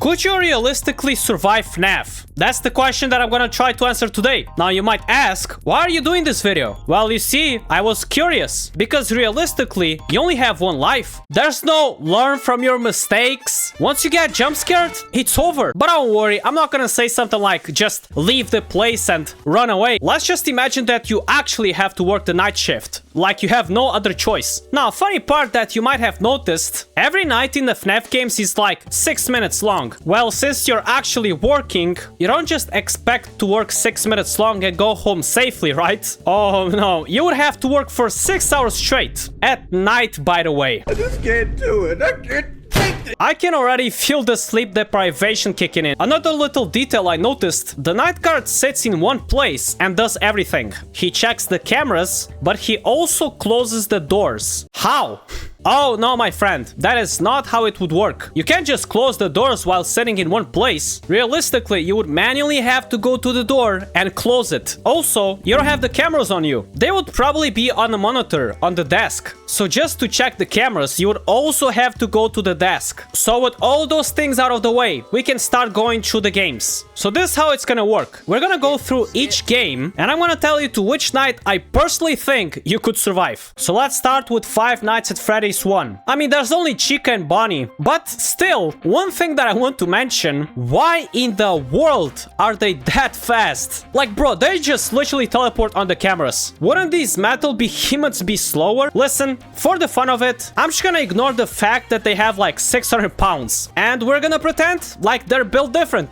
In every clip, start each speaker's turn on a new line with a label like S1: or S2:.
S1: Could you realistically survive FNAF? That's the question that I'm gonna try to answer today. Now you might ask, why are you doing this video? Well, you see, I was curious. Because realistically, you only have one life. There's no learn from your mistakes. Once you get jump scared, it's over. But don't worry, I'm not gonna say something like just leave the place and run away. Let's just imagine that you actually have to work the night shift. Like you have no other choice. Now, funny part that you might have noticed, every night in the FNAF games is like 6 minutes long. Well, since you're actually working, you don't just expect to work 6 minutes long and go home safely, right? Oh no, you would have to work for 6 hours straight. At night, by the way.
S2: I just can't do it. I can't.
S1: I can already feel the sleep deprivation kicking in. Another little detail I noticed, the night guard sits in one place and does everything. He checks the cameras, but he also closes the doors. How? Oh no, my friend, that is not how it would work. You can't just close the doors while sitting in one place. Realistically, you would manually have to go to the door and close it. Also, you don't have the cameras on you. They would probably be on a monitor on the desk. So just to check the cameras, you would also have to go to the desk. So with all those things out of the way, we can start going through the games. So this is how it's gonna work. We're gonna go through each game, and I'm gonna tell you to which night I personally think you could survive. So let's start with Five Nights at Freddy's 1. I mean, there's only Chica and Bonnie, but still, one thing that I want to mention, why in the world are they that fast? Like, bro, they just literally teleport on the cameras. Wouldn't these metal behemoths be slower? Listen, for the fun of it, I'm just gonna ignore the fact that they have like 600 pounds, and we're gonna pretend like they're built different.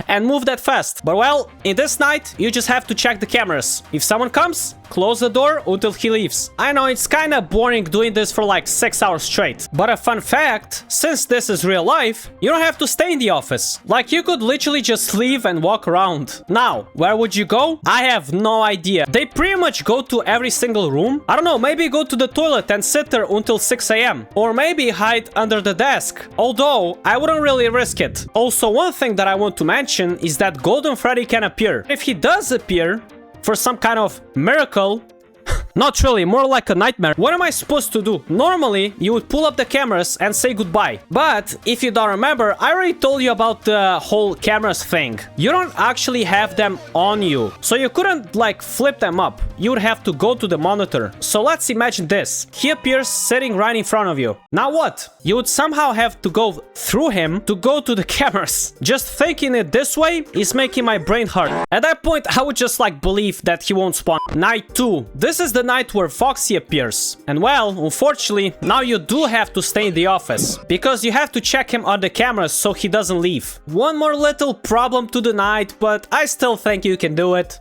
S1: And move that fast. But well, in this night, you just have to check the cameras. If someone comes, close the door until he leaves. I know it's kind of boring doing this for like 6 hours straight. But a fun fact, since this is real life, you don't have to stay in the office. Like, you could literally just leave and walk around. Now, where would you go? I have no idea. They pretty much go to every single room. I don't know, maybe go to the toilet and sit there until 6 a.m. Or maybe hide under the desk. Although, I wouldn't really risk it. Also, one thing that I want to mention is that Golden Freddy can appear. If he does appear for some kind of miracle, not really, more like a nightmare. What am I supposed to do? Normally, you would pull up the cameras and say goodbye. But if you don't remember, I already told you about the whole cameras thing. You don't actually have them on you. So you couldn't like flip them up. You would have to go to the monitor. So let's imagine this. He appears sitting right in front of you. Now what? You would somehow have to go through him to go to the cameras. Just thinking it this way is making my brain hurt. At that point, I would just like believe that he won't spawn. Night 2. This is the night where Foxy appears. And well, unfortunately, now you do have to stay in the office. Because you have to check him on the cameras so he doesn't leave. One more little problem to the night, but I still think you can do it.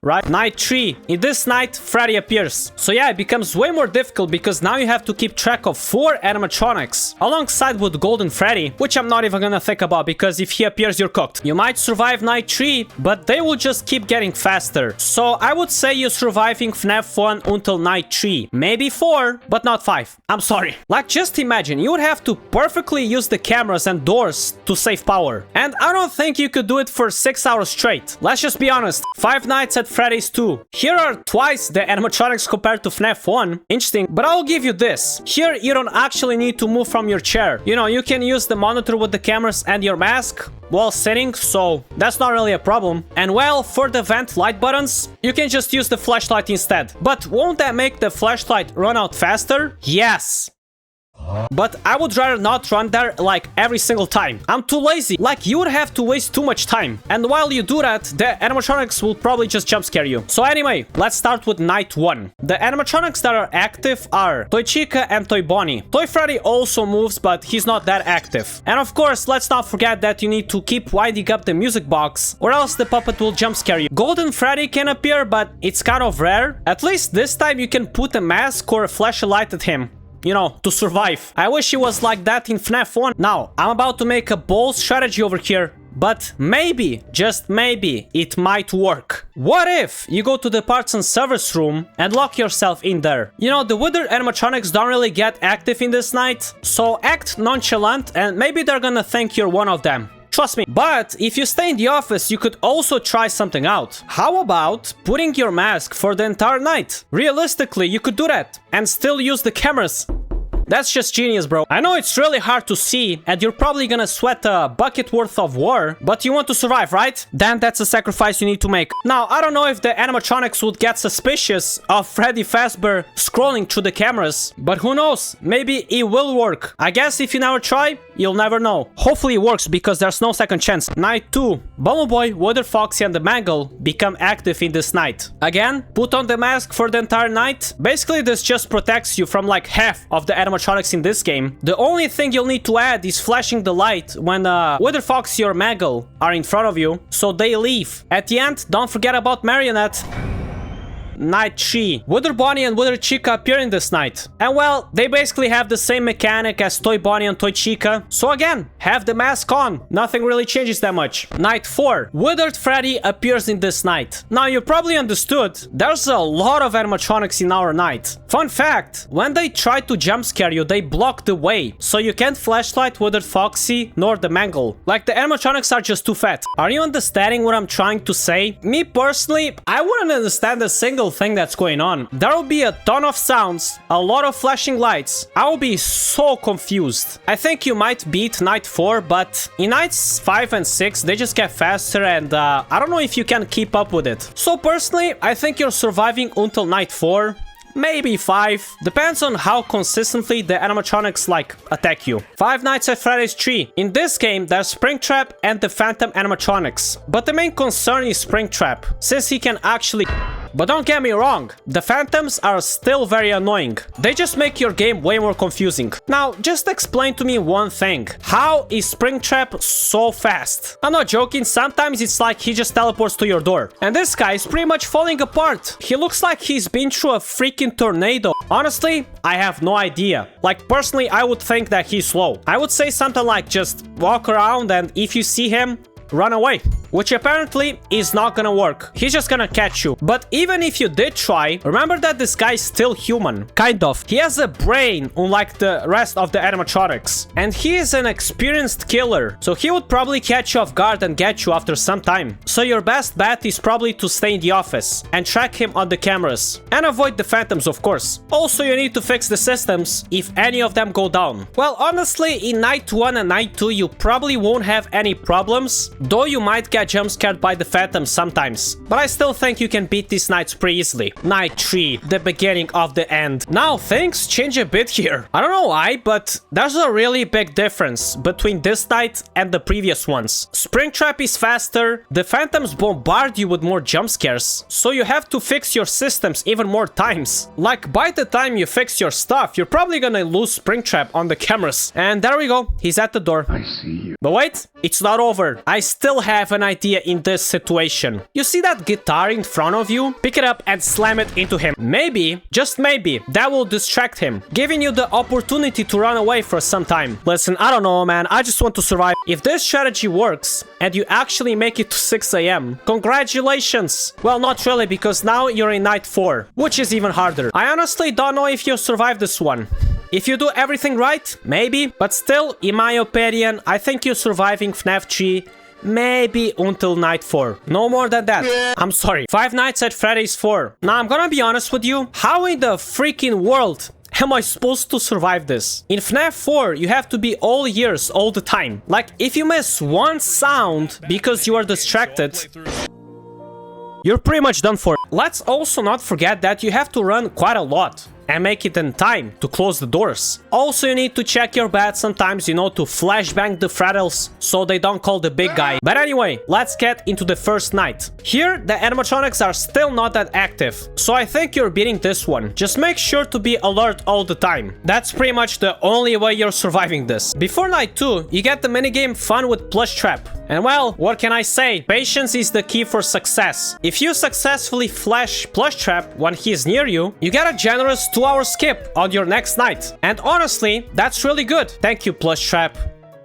S1: Right? Night 3. In this night, Freddy appears. So yeah, it becomes way more difficult because now you have to keep track of 4 animatronics alongside with Golden Freddy, which I'm not even gonna think about because if he appears, you're cooked. You might survive night 3, but they will just keep getting faster. So I would say you're surviving FNAF 1 until night 3. Maybe 4, but not 5. I'm sorry. Like, just imagine, you would have to perfectly use the cameras and doors to save power. And I don't think you could do it for 6 hours straight. Let's just be honest. 5 Nights at Freddy's 2. Here are twice the animatronics compared to FNAF 1. Interesting, but I'll give you this. Here, you don't actually need to move from your chair. You know, you can use the monitor with the cameras and your mask while sitting, so that's not really a problem. And well, for the vent light buttons, you can just use the flashlight instead. But won't that make the flashlight run out faster? Yes. But I would rather not run there like every single time. I'm too lazy. Like, you would have to waste too much time. And while you do that, the animatronics will probably just jump scare you. So anyway, let's start with night 1. The animatronics that are active are Toy Chica and Toy Bonnie. Toy Freddy also moves, but he's not that active. And of course, let's not forget that you need to keep winding up the music box, or else the puppet will jump scare you. Golden Freddy can appear, but it's kind of rare. At least this time you can put a mask or a flashlight at him, you know, to survive. I wish it was like that in FNAF 1. Now, I'm about to make a bold strategy over here, but maybe, just maybe, it might work. What if you go to the parts and service room and lock yourself in there? You know, the Wither animatronics don't really get active in this night, so act nonchalant and maybe they're gonna think you're one of them. Trust me. But if you stay in the office, you could also try something out. How about putting your mask for the entire night? Realistically, you could do that and still use the cameras. That's just genius, bro. I know it's really hard to see, and you're probably gonna sweat a bucket worth of war, but you want to survive, right? Then that's a sacrifice you need to make. Now, I don't know if the animatronics would get suspicious of Freddy Fazbear scrolling through the cameras, but who knows? Maybe it will work. I guess if you never try, you'll never know. Hopefully it works, because there's no second chance. Night 2. Bumbleboy, Wither Foxy, and the Mangle become active in this night. Again, put on the mask for the entire night. Basically, this just protects you from like half of the animatronics in this game. The only thing you'll need to add is flashing the light when Wither Foxy or Mangle are in front of you, so they leave. At the end, don't forget about Marionette. Night 3. Wither Bonnie and Wither Chica appear in this night. And well, they basically have the same mechanic as Toy Bonnie and Toy Chica. So again, have the mask on. Nothing really changes that much. Night 4. Withered Freddy appears in this night. Now you probably understood, there's a lot of animatronics in our night. Fun fact, when they try to jump scare you, they block the way. So you can't flashlight Withered Foxy nor the Mangle. Like the animatronics are just too fat. Are you understanding what I'm trying to say? Me personally, I wouldn't understand a single thing that's going on. There will be a ton of sounds, a lot of flashing lights. I will be so confused. I think you might beat Night 4, but in Nights 5 and 6, they just get faster, and I don't know if you can keep up with it. So personally, I think you're surviving until Night 4. Maybe 5. Depends on how consistently the animatronics like attack you. Five Nights at Freddy's 3. In this game, there's Springtrap and the Phantom animatronics. But the main concern is Springtrap, since he can actually... But don't get me wrong, the Phantoms are still very annoying. They just make your game way more confusing. Now, just explain to me one thing. How is Springtrap so fast? I'm not joking, sometimes it's like he just teleports to your door. And this guy is pretty much falling apart. He looks like he's been through a freaking tornado. Honestly, I have no idea. Like, personally, I would think that he's slow. I would say something like just walk around, and if you see him, run away. Which apparently is not gonna work. He's just gonna catch you. But even if you did try, remember that this guy is still human. Kind of. He has a brain, unlike the rest of the animatronics. And he is an experienced killer. So he would probably catch you off guard and get you after some time. So your best bet is probably to stay in the office and track him on the cameras. And avoid the Phantoms, of course. Also, you need to fix the systems if any of them go down. Well, honestly, in Night 1 and Night 2, you probably won't have any problems. Though you might get jump scared by the Phantoms sometimes, but I still think you can beat these nights pretty easily. Night 3, the beginning of the end. Now things change a bit here. I don't know why, but there's a really big difference between this night and the previous ones. Springtrap is faster, the Phantoms bombard you with more jump scares, so you have to fix your systems even more times. Like, by the time you fix your stuff, you're probably gonna lose Springtrap on the cameras. And there we go, he's at the door.
S2: I see you.
S1: But wait, it's not over. I still have an idea in this situation. You see that guitar in front of you? Pick it up and slam it into him. Maybe, just maybe, that will distract him, giving you the opportunity to run away for some time. Listen, I don't know, man. I just want to survive. If this strategy works and you actually make it to 6 AM, congratulations. Well, not really, because now you're in Night 4, which is even harder. I honestly don't know if you'll survive this one. If you do everything right, maybe, but still, in my opinion, I think you're surviving FNAF 3 maybe until Night 4. No more than that. I'm sorry. Five Nights at Freddy's 4. Now, I'm gonna be honest with you. How in the freaking world am I supposed to survive this? In FNAF 4, you have to be all ears all the time. Like, if you miss one sound because you are distracted, you're pretty much done for. Let's also not forget that you have to run quite a lot and make it in time to close the doors. Also, you need to check your bed sometimes, you know, to flashbang the Fraddles so they don't call the big guy. But anyway, let's get into the first night. Here, the animatronics are still not that active, so I think you're beating this one. Just make sure to be alert all the time. That's pretty much the only way you're surviving this. Before Night 2, you get the minigame Fun with Plush Trap. And well, what can I say? Patience is the key for success. If you successfully flash Plush Trap when he's near you, you get a generous 2-hour skip on your next night. And honestly, that's really good. Thank you, Plush Trap.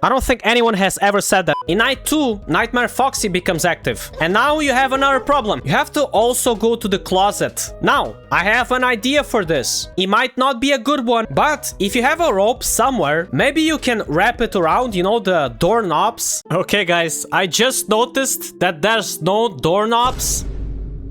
S1: I don't think anyone has ever said that. In Night 2, Nightmare Foxy becomes active. And now you have another problem. You have to also go to the closet. Now, I have an idea for this. It might not be a good one, but if you have a rope somewhere, maybe you can wrap it around, you know, the doorknobs. Okay, guys, I just noticed that there's no doorknobs.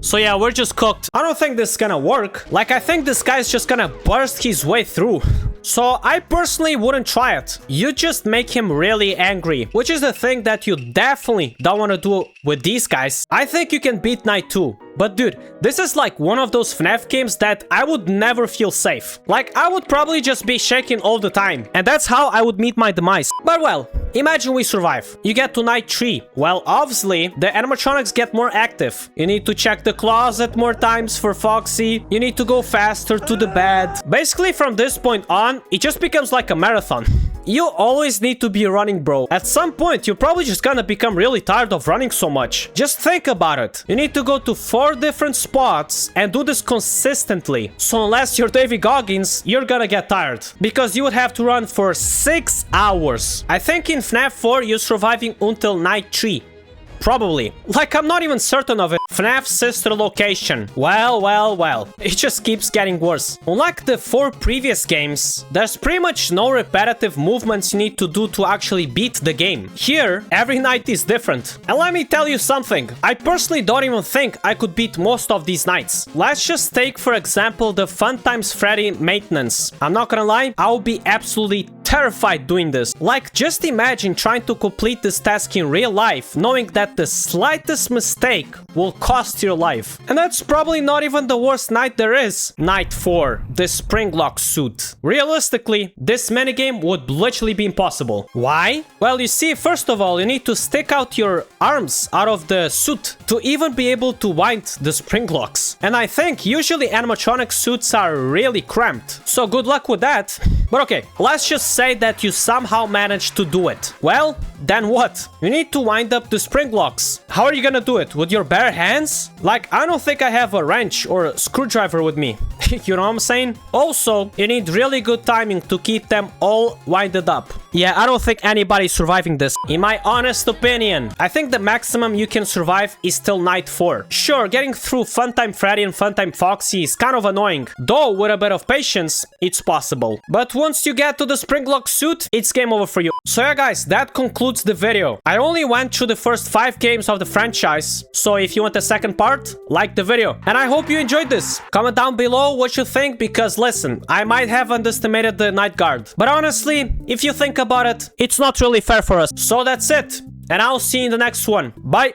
S1: So yeah, we're just cooked. I don't think this is gonna work. Like, I think this guy's just gonna burst his way through. So I personally wouldn't try it. You just make him really angry, which is the thing that you definitely don't want to do with these guys. I think you can beat Night 2. But dude, this is like one of those FNAF games that I would never feel safe. Like, I would probably just be shaking all the time. And that's how I would meet my demise. But well, imagine we survive. You get to Night 3. Well, obviously, the animatronics get more active. You need to check the closet more times for Foxy. You need to go faster to the bed. Basically, from this point on, it just becomes like a marathon. You always need to be running, bro. At some point, you're probably just gonna become really tired of running so much. Just think about it. You need to go to 4 different spots and do this consistently. So unless you're Davy Goggins, you're gonna get tired. Because you would have to run for 6 hours. I think in FNAF 4, you're surviving until Night 3. Probably. Like, I'm not even certain of it. FNAF sister location. Well. It just keeps getting worse. Unlike the 4 previous games, there's pretty much no repetitive movements you need to do to actually beat the game. Here, every night is different. And let me tell you something. I personally don't even think I could beat most of these nights. Let's just take, for example, the Fun Times Freddy maintenance. I'm not gonna lie, I'll be absolutely terrified doing this. Like, just imagine trying to complete this task in real life, knowing that the slightest mistake will cost your life. And that's probably not even the worst night there is. Night 4, the spring lock suit. Realistically, this minigame would literally be impossible. Why? Well, you see, first of all, you need to stick out your arms out of the suit to even be able to wind the spring locks. And I think usually animatronic suits are really cramped. So good luck with that. But okay, let's just say that you somehow managed to do it. Well, then what? You need to wind up the spring locks. How are you gonna do it? With your bare hands? Like, I don't think I have a wrench or a screwdriver with me. You know what I'm saying? Also, you need really good timing to keep them all winded up. Yeah, I don't think anybody's surviving this. In my honest opinion, I think the maximum you can survive is till Night 4. Sure, getting through Funtime Freddy and Funtime Foxy is kind of annoying. Though, with a bit of patience, it's possible. But once you get to the spring lock suit, it's game over for you. So yeah, guys, that concludes the video. I only went through the first 5 games of the franchise. So if you want the second part, like the video. And I hope you enjoyed this. Comment down below what you think, because listen, I might have underestimated the Night Guard. But honestly, if you think about it, it's not really fair for us. So that's it. And I'll see you in the next one. Bye.